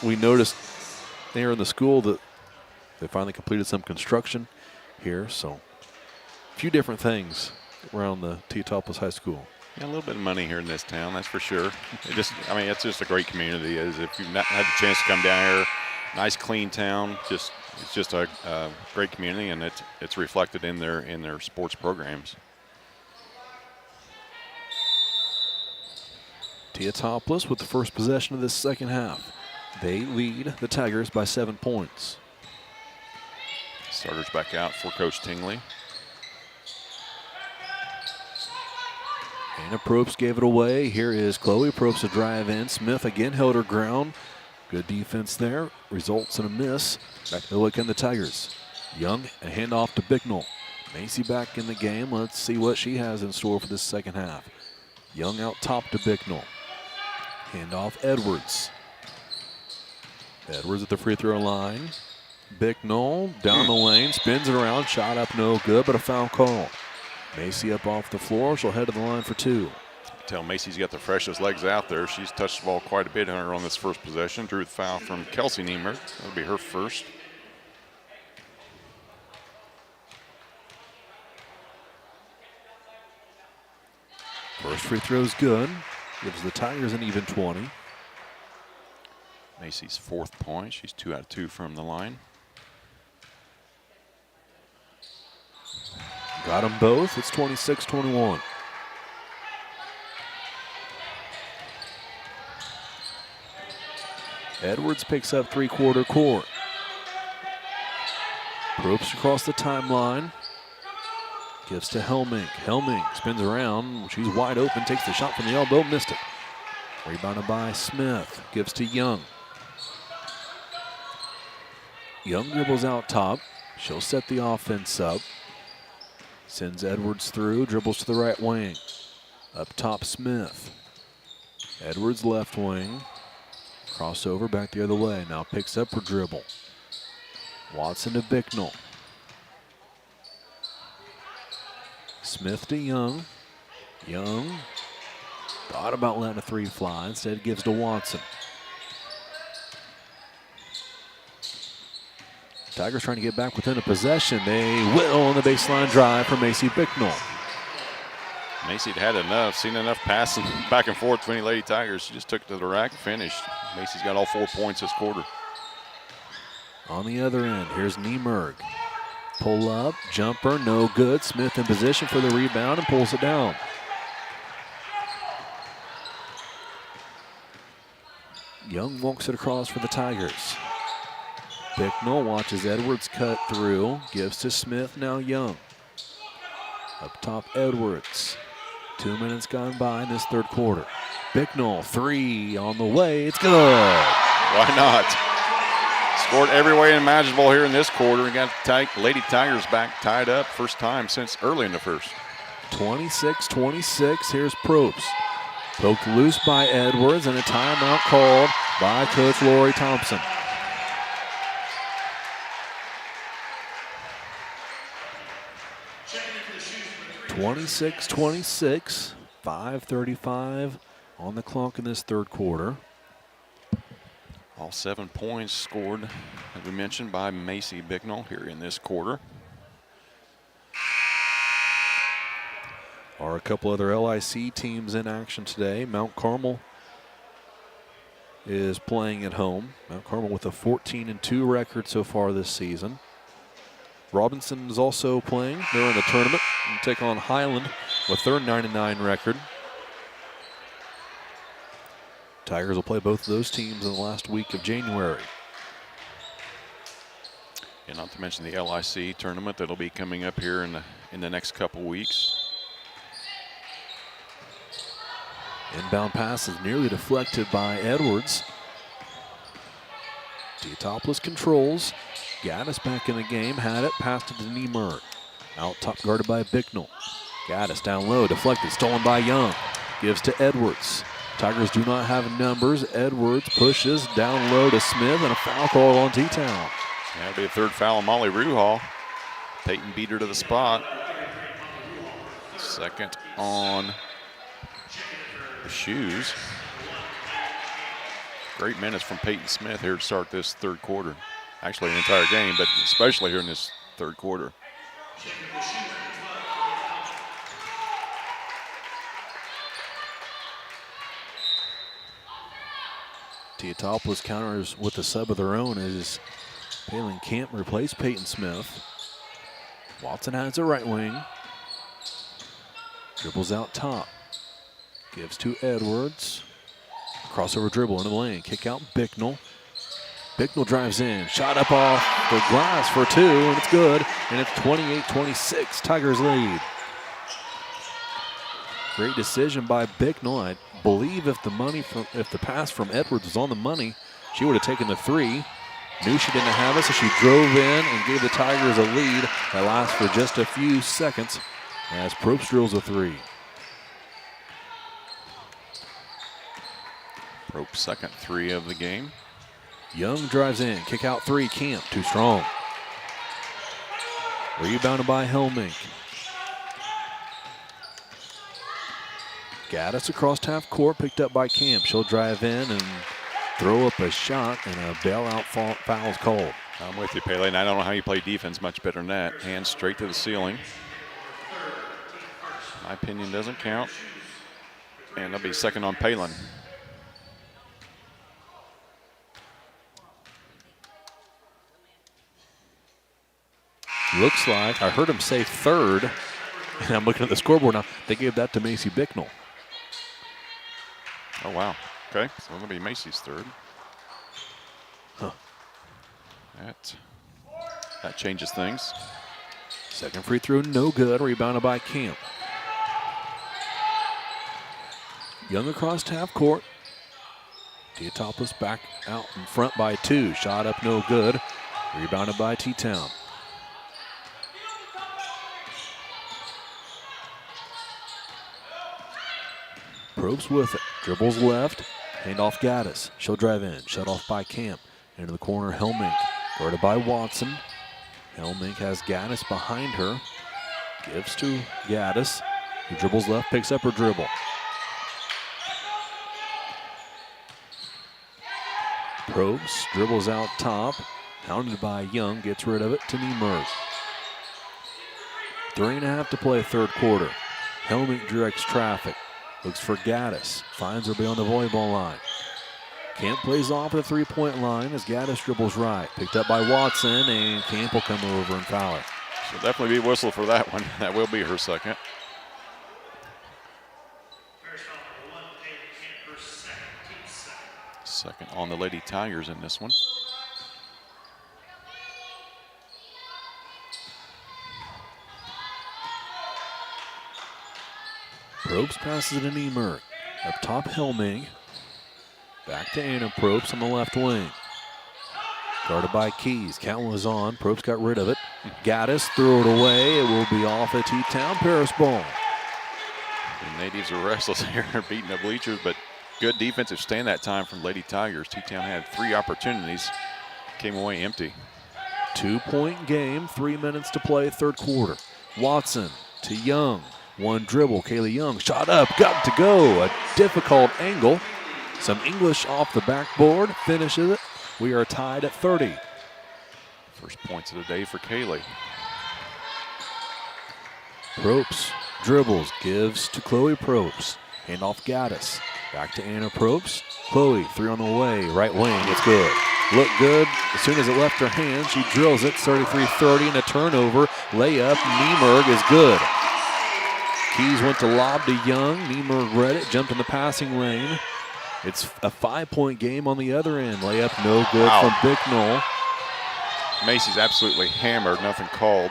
we noticed there in the school, that they finally completed some construction here, so a few different things around the Teutopolis High School. Yeah, a little bit of money here in this town, that's for sure. It's just a great community. As if you've not had the chance to come down here, nice, clean town. It's just a great community, and it's reflected in their sports programs. Teutopolis with the first possession of this second half. They lead the Tigers by 7 points. Starters back out for Coach Tingley. Anna Probst gave it away. Here is Chloe Probst to drive in. Smith again held her ground. Good defense there. Results in a miss. Back to look in the Tigers. Young, a handoff to Bicknell. Macy back in the game. Let's see what she has in store for this second half. Young out top to Bicknell. Handoff Edwards. Edwards at the free throw line. Bicknell down the lane, spins it around, shot up no good, but a foul call. Macy up off the floor, she'll head to the line for 2. Tell Macy's got the freshest legs out there. She's touched the ball quite a bit on this first possession. Drew the foul from Kelsey Niemer. That'll be her first. First free throw's good. Gives the Tigers an even 20. Macy's 4th point. She's 2 out of 2 from the line. Got them both. It's 26-21. Edwards picks up three-quarter court. Probst across the timeline. Gives to Helming. Helming spins around. She's wide open. Takes the shot from the elbow. Missed it. Rebounded by Smith. Gives to Young. Young dribbles out top. She'll set the offense up. Sends Edwards through. Dribbles to the right wing. Up top, Smith. Edwards left wing. Crossover back the other way. Now picks up her dribble. Watson to Bicknell. Smith to Young. Young thought about letting a 3 fly. Instead gives to Watson. Tigers trying to get back within a possession. They will on the baseline drive for Macy Bicknell. Macy had enough, seen enough passing back and forth between the Lady Tigers. She just took it to the rack and finished. Macy's got all 4 points this quarter. On the other end, here's Niemerg. Pull up, jumper, no good. Smith in position for the rebound and pulls it down. Young walks it across for the Tigers. Bicknell watches Edwards cut through, gives to Smith, now Young. Up top, Edwards. 2 minutes gone by in this third quarter. Bicknell, 3 on the way, it's good. Why not? Scored every way imaginable here in this quarter and got Lady Tigers back tied up. First time since early in the first. 26-26, here's Probst. Poked loose by Edwards and a timeout called by Coach Lori Thompson. (26-26), 5:35 on the clock in this third quarter. All 7 points scored, as we mentioned, by Macy Bicknell here in this quarter. Are a couple other LIC teams in action today. Mount Carmel is playing at home. Mount Carmel with a 14-2 record so far this season. Robinson is also playing. They're in the tournament and take on Highland with their 9-9 record. Tigers will play both of those teams in the last week of January. And not to mention the LIC tournament that'll be coming up here in the next couple weeks. Inbound pass is nearly deflected by Edwards. Teutopolis controls. Gaddis back in the game, had it, passed it to Niemer. Out top guarded by Bicknell. Gaddis down low, deflected, stolen by Young. Gives to Edwards. Tigers do not have numbers. Edwards pushes down low to Smith, and a foul call on T-Town. That'll be a third foul on Molly Ruhal. Peyton beat her to the spot. Second on the shoes. Great minutes from Peyton Smith here to start this third quarter. Actually, the entire game, but especially here in this third quarter. Teutopolis counters with a sub of their own as Palin Camp replaced Peyton Smith. Watson has a right wing. Dribbles out top. Gives to Edwards. Crossover dribble into the lane. Kick out Bicknell. Bicknell drives in. Shot up off the glass for two, and it's good. And it's 28-26. Tigers lead. Great decision by Bicknell. I believe if the pass from Edwards was on the money, she would have taken the three. Knew she didn't have it, so she drove in and gave the Tigers a lead that lasts for just a few seconds as Probst drills a three. Probst second three of the game. Young drives in, kick out three, Camp, too strong. Rebounded by Helmink. Gaddis across half court, picked up by Camp. She'll drive in and throw up a shot, and a bailout foul's called. I'm with you, Pele, and I don't know how you play defense much better than that. Hands straight to the ceiling. My opinion doesn't count. And that'll be second on Palin. Looks like, I heard him say third, and I'm looking at the scoreboard now. They gave that to Macy Bicknell. Oh, wow. Okay, so it'll be Macy's third. Huh. That changes things. Second free throw, no good. Rebounded by Camp. Young across half court. Teutopolis back out in front by two. Shot up, no good. Rebounded by T-Town. Probst with it. Dribbles left. Hand off Gaddis. She'll drive in. Shut off by Camp. Into the corner, Helmink. Guarded by Watson. Helmink has Gaddis behind her. Gives to Gaddis. Who dribbles left, picks up her dribble. Probst dribbles out top. Hounded by Young. Gets rid of it to Niemer. 3.5 to play third quarter. Helmink directs traffic. Looks for Gaddis. Finds her beyond the volleyball line. Camp plays off the three-point line as Gaddis dribbles right. Picked up by Watson, and Camp will come over and foul her. She'll definitely be whistled for that one. That will be her second. Second on the Lady Tigers in this one. Probst passes it to Niemer. Up top, Helming. Back to Anna Probst on the left wing. Guarded by Keys. Count was on. Probst got rid of it. Gaddis threw it away. It will be off a T-Town Paris ball. The natives are restless here, beating the bleachers, but good defensive stand that time from Lady Tigers. T-Town had 3 opportunities. Came away empty. 2-point game. 3 minutes to play third quarter. Watson to Young. One dribble, Kaylee Young, shot up, got to go. A difficult angle. Some English off the backboard, finishes it. We are tied at 30. First points of the day for Kaylee. Probst dribbles, gives to Chloe Probst. Hand off Gaddis. Back to Anna Probst. Chloe, 3 on the way, right wing, it's good. Looked good as soon as it left her hand. She drills it, 33-30, and a turnover. Layup, Niemer is good. Keys went to lob to Young. Niemer read it, jumped in the passing lane. It's a 5-point game on the other end. Layup no good from Bicknell. Macy's absolutely hammered, nothing called.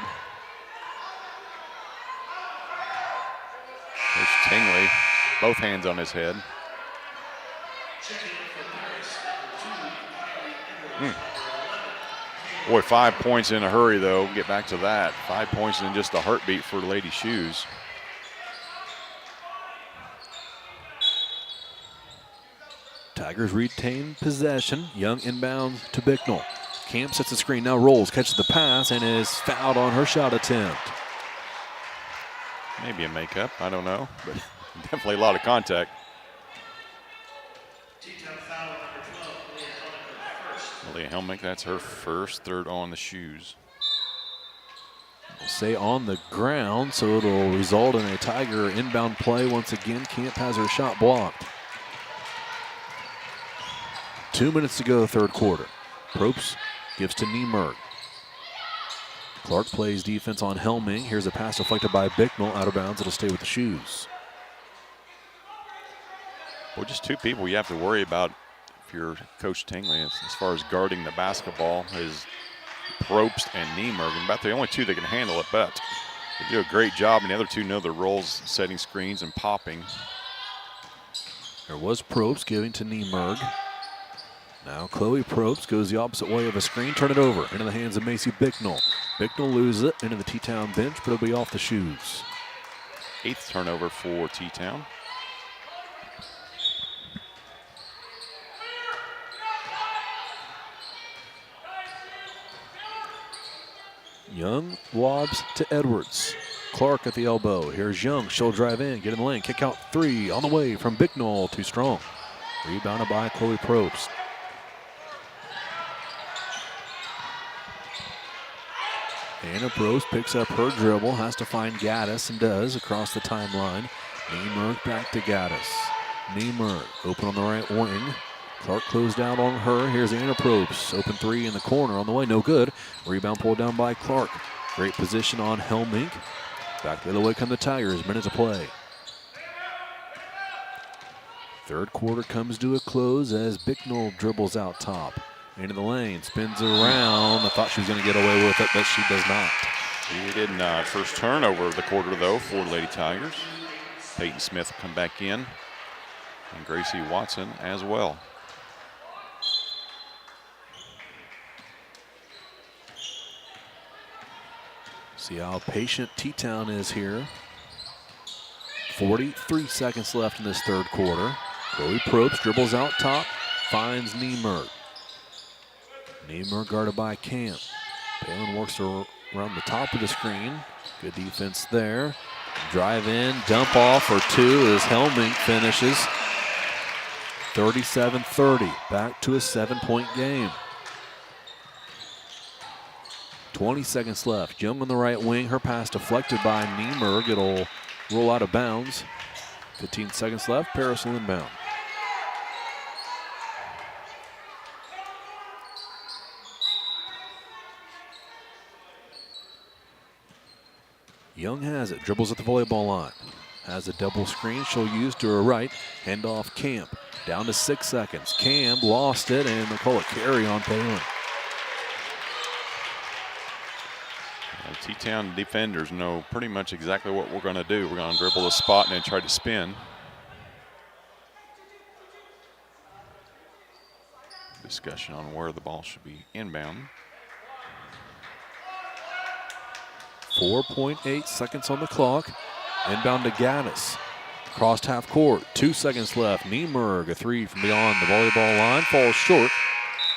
There's Tingley, both hands on his head. Boy, 5 points in a hurry, though. Get back to that. 5 points in just a heartbeat for Lady Shoes. Tigers retain possession. Young inbounds to Bicknell. Camp sets the screen, now rolls, catches the pass, and is fouled on her shot attempt. Maybe a makeup, I don't know, but definitely a lot of contact. Leah Helmick, that's her first, third on the Shoes. We'll say on the ground, so it'll result in a Tiger inbound play. Once again, Camp has her shot blocked. 2 minutes to go, third quarter. Probst gives to Niemerg. Clark plays defense on Helming. Here's a pass deflected by Bicknell. Out of bounds, it'll stay with the Shoes. Well, just two people you have to worry about if you're Coach Tingley as far as guarding the basketball is Probst and Niemerg, and about the only two that can handle it, but they do a great job, and the other two know their roles, setting screens and popping. There was Probst giving to Niemerg. Now Chloe Probst goes the opposite way of a screen, turn it over into the hands of Macy Bicknell. Bicknell loses it into the T-Town bench, but it'll be off the Shoes. 8th turnover for T-Town. Young lobs to Edwards. Clark at the elbow. Here's Young. She'll drive in, get in the lane, kick out three on the way from Bicknell. Too strong. Rebounded by Chloe Probst. Anna Probst picks up her dribble, has to find Gaddis, and does across the timeline. Niemerg back to Gaddis. Niemerg open on the right wing. Clark closed out on her. Here's Anna Probst. Open three in the corner on the way, no good. Rebound pulled down by Clark. Great position on Helmink. Back the other way come the Tigers. Minute to play. Third quarter comes to a close as Bicknell dribbles out top. Into the lane, spins around. I thought she was going to get away with it, but she does not. She did not. First turnover of the quarter, though, for Lady Tigers. Peyton Smith will come back in, and Gracie Watson as well. See how patient T-Town is here. 43 seconds left in this third quarter. Chloe Probst dribbles out top, finds Niemerg. Niemerg guarded by Camp. Palin works around the top of the screen. Good defense there. Drive in, dump off for two as Helmink finishes. 37-30, back to a 7-point game. 20 seconds left. Young on the right wing. Her pass deflected by Niemerg. It'll roll out of bounds. 15 seconds left. Paris will inbound. Young has it. Dribbles at the volleyball line. Has a double screen she'll use to her right. Hand off Camp. Down to 6 seconds. Camp lost it, and they'll call it carry on Palin. T-Town defenders know pretty much exactly what we're going to do. We're going to dribble the spot and then try to spin. Discussion on where the ball should be inbound. 4.8 seconds on the clock. Inbound to Gaddis. Crossed half court. 2 seconds left. Niemerg, a three from beyond the volleyball line, falls short.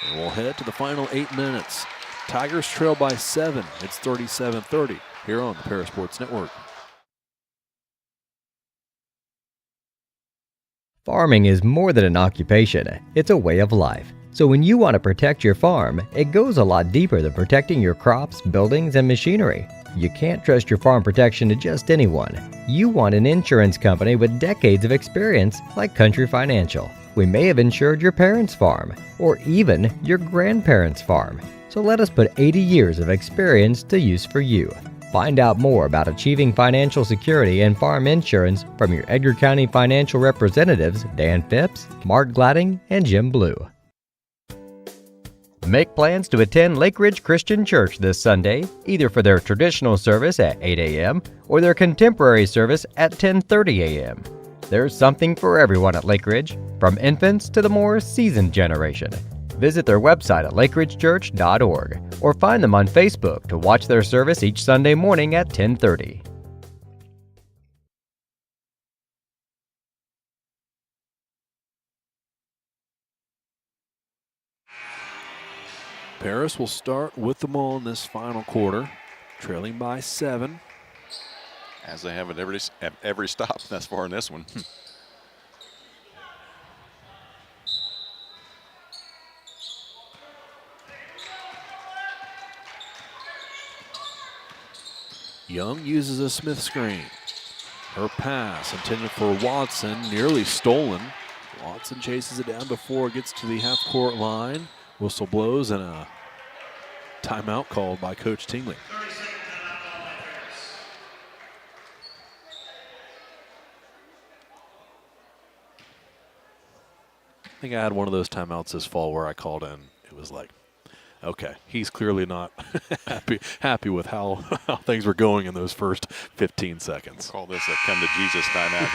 And we'll head to the final 8 minutes. Tigers trail by 7. It's 37-30 here on the Paris Sports Network. Farming is more than an occupation. It's a way of life. So when you want to protect your farm, it goes a lot deeper than protecting your crops, buildings, and machinery. You can't trust your farm protection to just anyone. You want an insurance company with decades of experience like Country Financial. We may have insured your parents' farm or even your grandparents' farm. So let us put 80 years of experience to use for you. Find out more about achieving financial security and farm insurance from your Edgar County financial representatives, Dan Phipps, Mark Gladding, and Jim Blue. Make plans to attend Lake Ridge Christian Church this Sunday, either for their traditional service at 8 a.m. or their contemporary service at 10:30 a.m. There's something for everyone at Lake Ridge, from infants to the more seasoned generation. Visit their website at lakeridgechurch.org or find them on Facebook to watch their service each Sunday morning at 10:30. Paris will start with the ball in this final quarter, trailing by 7. As they have at every stop thus far in this one. Young uses a Smith screen. Her pass intended for Watson, nearly stolen. Watson chases it down before it gets to the half-court line. Whistle blows and a timeout called by Coach Tingley. I think I had one of those timeouts this fall where I called in. It was like, okay, he's clearly not happy with how things were going in those first 15 seconds. Call this a come to Jesus timeout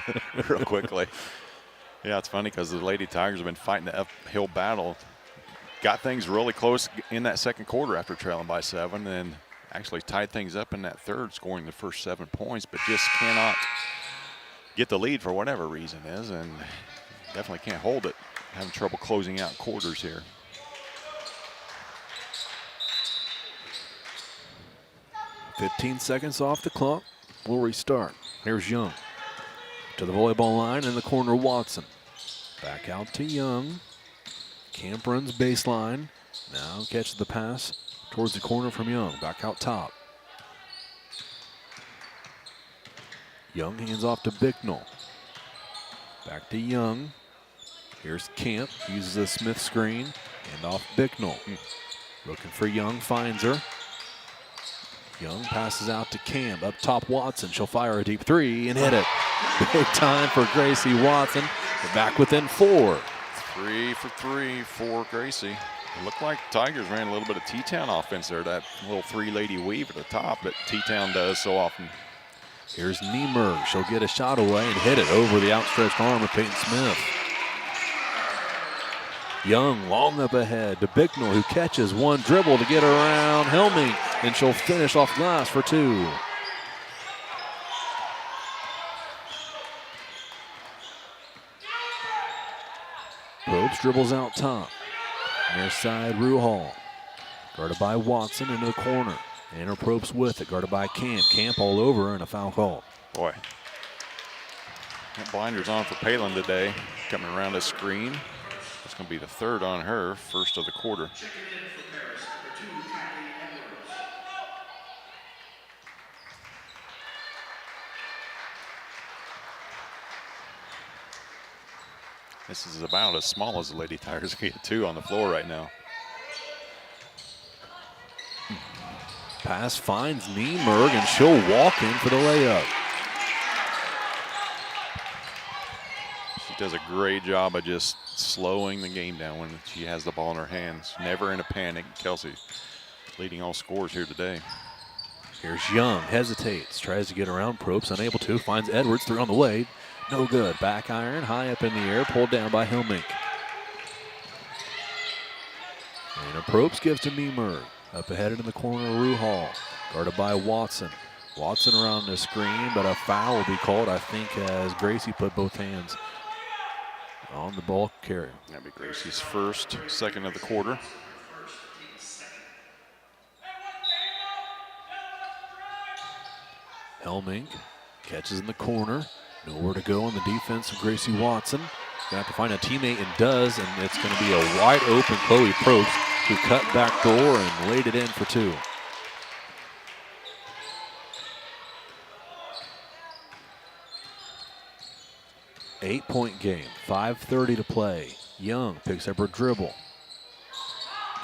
here real quickly. Yeah, it's funny because the Lady Tigers have been fighting the uphill battle. Got things really close in that second quarter after trailing by 7, and actually tied things up in that third, scoring the first 7 points, but just cannot get the lead for whatever reason is, and definitely can't hold it. Having trouble closing out quarters here. "15 seconds off the clock. We'll restart. Here's Young. To the volleyball line in the corner, Watson. Back out to Young. Camp runs baseline. Now catches the pass towards the corner from Young. Back out top. Young hands off to Bicknell. Back to Young. Here's Camp. Uses a Smith screen. And off Bicknell. Looking for Young. Finds her. Young passes out to Camp. Up top, Watson. She'll fire a deep 3 and hit it. Big time for Gracie Watson. They're back within 4. 3 for 3 for Gracie. It looked like Tigers ran a little bit of T-Town offense there, that little 3-lady weave at the top that T-Town does so often. Here's Niemerg. She'll get a shot away and hit it over the outstretched arm of Peyton Smith. Young long up ahead to Bicknell, who catches one dribble to get around Helming, and she'll finish off glass for 2. Probst dribbles out top. Near side, Ruhal. Guarded by Watson into the corner. And her Probst with it, guarded by Camp. Camp all over and a foul call. Boy, that blinder's on for Palin today. Coming around the screen. It's going to be the third on her, first of the quarter. This is about as small as the Lady Tigers can get, too, on the floor right now. Pass finds Niemerg, and she'll walk in for the layup. She does a great job of just slowing the game down when she has the ball in her hands. Never in a panic. Kelsey leading all scores here today. Here's Young, hesitates, tries to get around Probst, unable to, finds Edwards, 3 on the way. No good. Back iron, high up in the air, pulled down by Helmink. And a Probst gives to Niemerg. Up ahead in the corner, Ruhal. Guarded by Watson. Watson around the screen, but a foul will be called, I think, as Gracie put both hands on the ball carrier. That'd be Gracie's first, second of the quarter. Helmink catches in the corner. Nowhere to go on the defense of Gracie Watson. Gonna have to find a teammate and does, and it's gonna be a wide open Chloe Probst, who cut back door and laid it in for 2. Eight-point game, 5:30 to play. Young picks up her dribble.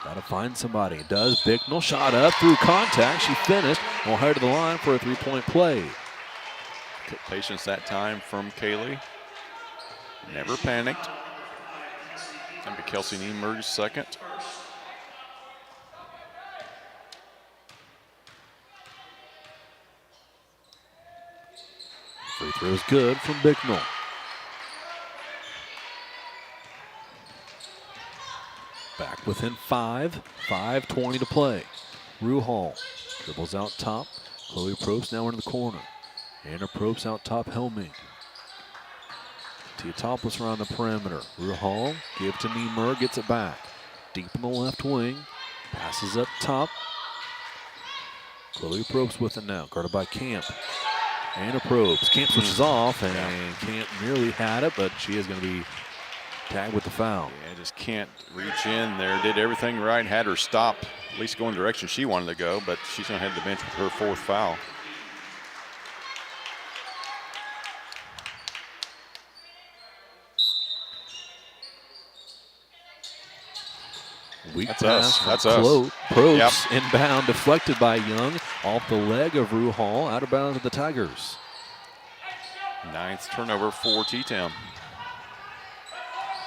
Gotta find somebody. Does. Bicknell shot up through contact. She finished. Will head to the line for a 3-point play. Good patience that time from Kaylee. Never panicked. That'd be Kelsey Niemerg's second. Free throw's good from Bicknell. Back within 5. 5:20 to play. Ruhal dribbles out top. Chloe Probst now into the corner. Anna Probst out top, Helming. Teutopolis around the perimeter. Ruhal give to Niemer, gets it back. Deep in the left wing. Passes up top. Chloe Probst with it now, guarded by Camp. Anna Probst. Camp switches off, and Camp nearly had it, but she is going to be tagged with the foul. Yeah, just can't reach in there. Did everything right, had her stop, at least go in the direction she wanted to go, but she's going to head to the bench with her 4th foul. Weak That's pass us. from That's us. Probst inbound, deflected by Young, off the leg of Ruhal, out of bounds to the Tigers. 9th turnover for T-Town.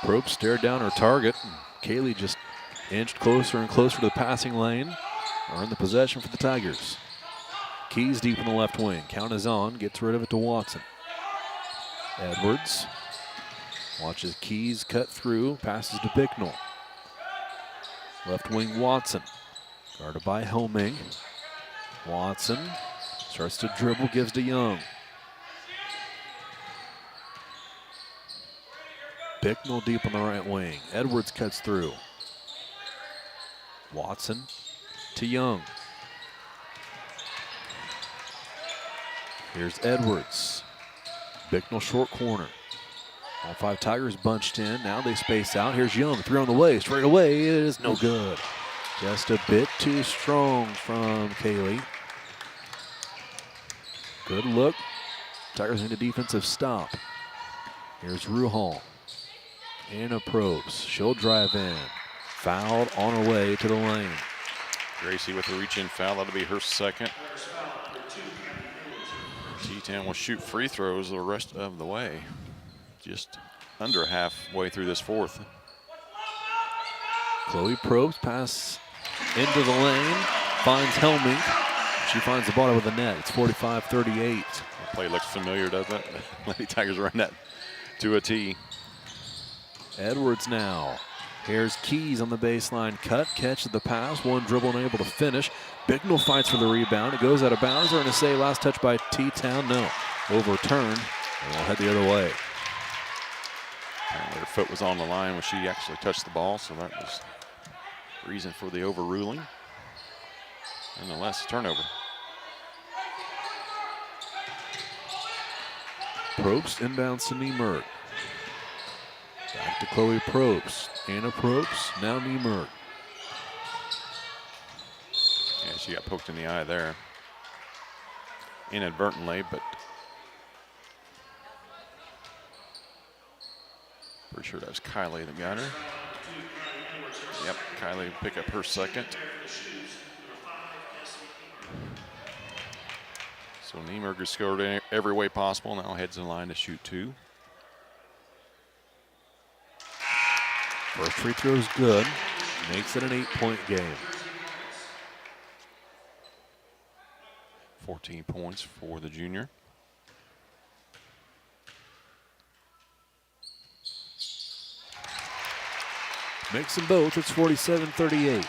Probst stared down her target. Kaylee just inched closer and closer to the passing lane. Earned the possession for the Tigers. Keys deep in the left wing. Count is on. Gets rid of it to Watson. Edwards watches Keys cut through. Passes to Bicknell. Left wing Watson. Guarded by Helming. Watson starts to dribble. Gives to Young. Bicknell deep on the right wing. Edwards cuts through. Watson to Young. Here's Edwards. Bicknell short corner. All 5 Tigers bunched in. Now they space out. Here's Young. 3 on the way. Straight away. It is no good. Just a bit too strong from Kaylee. Good look. Tigers need a defensive stop. Here's Ruhal. Anna Probst. She'll drive in. Fouled on her way to the lane. Gracie with a reach-in foul. That'll be her 2nd. T-Town will shoot free throws the rest of the way. Just under halfway through this 4th. Chloe Probst pass into the lane. Finds Helming. She finds the bottom of the net. It's 45-38. The play looks familiar, doesn't it? Lady Tigers run that to a T. Edwards now. Here's Keys on the baseline. Cut, catch the pass. One dribble unable to finish. Bicknell fights for the rebound. It goes out of bounds. They're going to say last touch by T-Town. No. Overturned. And we'll head the other way. Apparently her foot was on the line when she actually touched the ball, so that was the reason for the overruling. Nonetheless, turnover. Probst inbounds to Niemer. Back to Chloe Probst. Anna Probst, now Niemer. Yeah, she got poked in the eye there. Inadvertently, but pretty sure that was Kylie that got her. Yep, Kylie pick up her 2nd. So Niemerger scored in every way possible. Now heads in line to shoot 2. First free throw is good. Makes it an 8-point game. 14 points for the junior. Makes them both. It's 47-38.